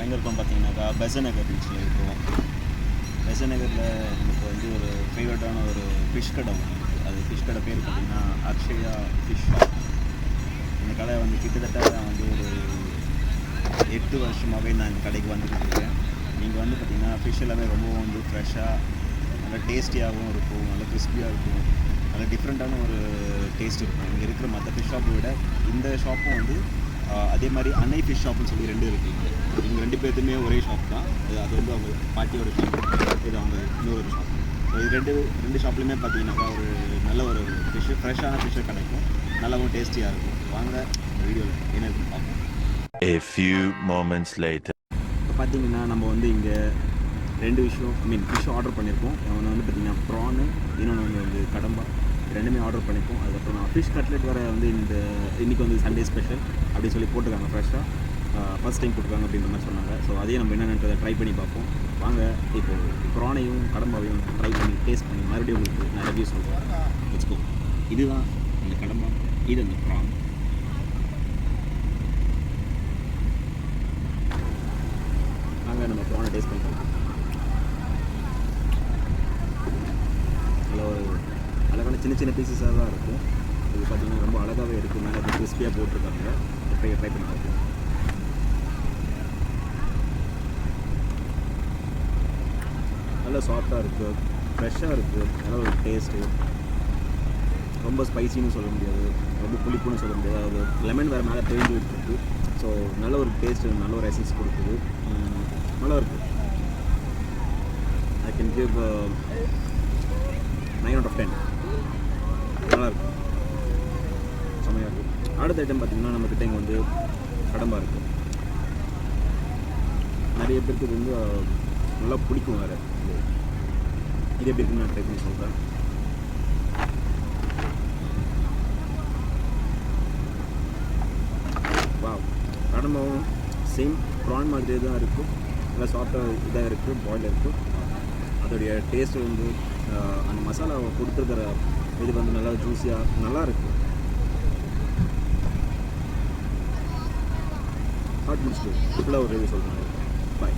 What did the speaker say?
எங்கே இருக்கோம் பார்த்தீங்கன்னாக்கா பெசநகர் பீச்சில் இருக்கோம். பெசநகரில் நமக்கு வந்து ஒரு ஃபேவரட்டான ஒரு ஃபிஷ் கடை ஒன்று இருக்குது. அது ஃபிஷ் கடை பேர் பார்த்திங்கன்னா அக்ஷயா ஃபிஷ் ஷாப். இந்த கடை வந்து கிட்டத்தட்ட வந்து ஒரு 8 வருஷமாகவே நான் இந்த கடைக்கு வந்துட்டு இருக்கேன். நீங்கள் வந்து பார்த்திங்கன்னா ஃபிஷ் எல்லாமே ரொம்ப வந்து ஃப்ரெஷ்ஷாக நல்லா டேஸ்டியாகவும் இருக்கும், நல்லா கிறிஸ்பியாக இருக்கும், நல்லா டிஃப்ரெண்ட்டான ஒரு டேஸ்ட் இருக்கும். இங்கே இருக்கிற மற்ற ஃபிஷ் ஷாப்பை விட இந்த ஷாப்பும் வந்து அதே மாதிரி அன்னை ஃபிஷ் ஷாப்னு சொல்லி 2 இருக்குது. இவங்க 2 பேர்த்துமே ஒரே ஷாப் தான். அது வந்து அவங்க பாட்டியோட ஷாப், இது அவங்க இன்னொரு ஷாப். ஸோ இது ரெண்டு ஷாப்லையுமே பார்த்தீங்கன்னாக்கா ஒரு நல்ல ஒரு ஃப்ரெஷ்ஷான ஃபிஷ்ஷை கிடைக்கும், நல்லாவும் டேஸ்டியாக இருக்கும். வாங்க வீடியோவில் என்ன இருக்குன்னு பார்ப்போம். A few moments later. இப்போ பார்த்தீங்கன்னா நம்ம வந்து இங்கே 2 ஃபிஷ் ஆர்டர் பண்ணியிருக்கோம். ஒன்று வந்து பார்த்திங்கன்னா ப்ரானு, இன்னொன்று வந்து கடம்பா. ரெண்டுமே ஆர்டர் பண்ணிப்போம். அதுக்கப்புறம் நான் ஃபிஷ் கட்லெட் வர வந்து இன்றைக்கி வந்து சண்டே ஸ்பெஷல் அப்படின்னு சொல்லி போட்டிருக்காங்க. ஃப்ரெஷ்ஷாக ஃபஸ்ட் டைம் போட்டிருக்காங்க அப்படின்ற மாதிரி சொன்னாங்க. ஸோ அதையும் நம்ம என்னென்னதை ட்ரை பண்ணி பார்ப்போம். வாங்க இப்போது ப்ரானையும் கடம்பாவையும் ட்ரை பண்ணி டேஸ்ட் பண்ணி மறுபடியும் உங்களுக்கு நான் ரிவ்யூ சொல்கிறேன். வச்சுக்கோ, இதுதான் இந்த கடம்பா, இது அந்த ப்ரான். வாங்க நம்ம ப்ரானை டேஸ்ட் பண்ணி பார்ப்போம். நல்ல ஒரு அழகான சின்ன பீசஸாக தான் இருக்கும். இது பார்த்திங்கன்னா ரொம்ப அழகாகவே இருக்குது. மேலே அது கிறிஸ்பியாக போட்டிருக்காங்க. ட்ரை பண்ணி பார்ப்போம். நல்லா சாஃப்டாக இருக்குது, ஃப்ரெஷ்ஷாக இருக்குது, நல்ல ஒரு டேஸ்ட்டு. ரொம்ப ஸ்பைசின்னு சொல்ல முடியாது, ரொம்ப புளிப்புன்னு சொல்ல முடியாது. அது லெமன் வேறு மேலே தெரிஞ்சு இருக்குது. ஸோ நல்ல ஒரு டேஸ்ட்டு, நல்ல ஒரு எசன்ஸ் கொடுக்குது, நல்லா இருக்குது. I can give 9 out of 10. நல்லாயிருக்கும், செம்மையாக இருக்கும். அடுத்த ஐட்டம் பார்த்திங்கன்னா நம்மக்கிட்ட இங்கே வந்து கடம்பா இருக்குது. நிறைய பேருக்கு இது வந்து நல்லா பிடிக்கும். வேறு இது எப்படி இருக்குன்னு நான் ட்ரை பண்ணி சொல்கிறேன். வா, கடம்பாவும் சேம் ப்ரான் மாதிரியே தான் இருக்குது. நல்லா சாஃப்டாக இதாக இருக்குது, பாயில் இருக்குது. அதோடைய டேஸ்ட்டு வந்து அந்த மசாலாவை கொடுத்துருக்கிற இது வந்து நல்லா ஜூஸியாக நல்லா இருக்குது. ஹாட் முடிச்சுட்டு ஃபுல்லாக ஒரு ரிவ்யூ சொல்கிறேன். பாய்.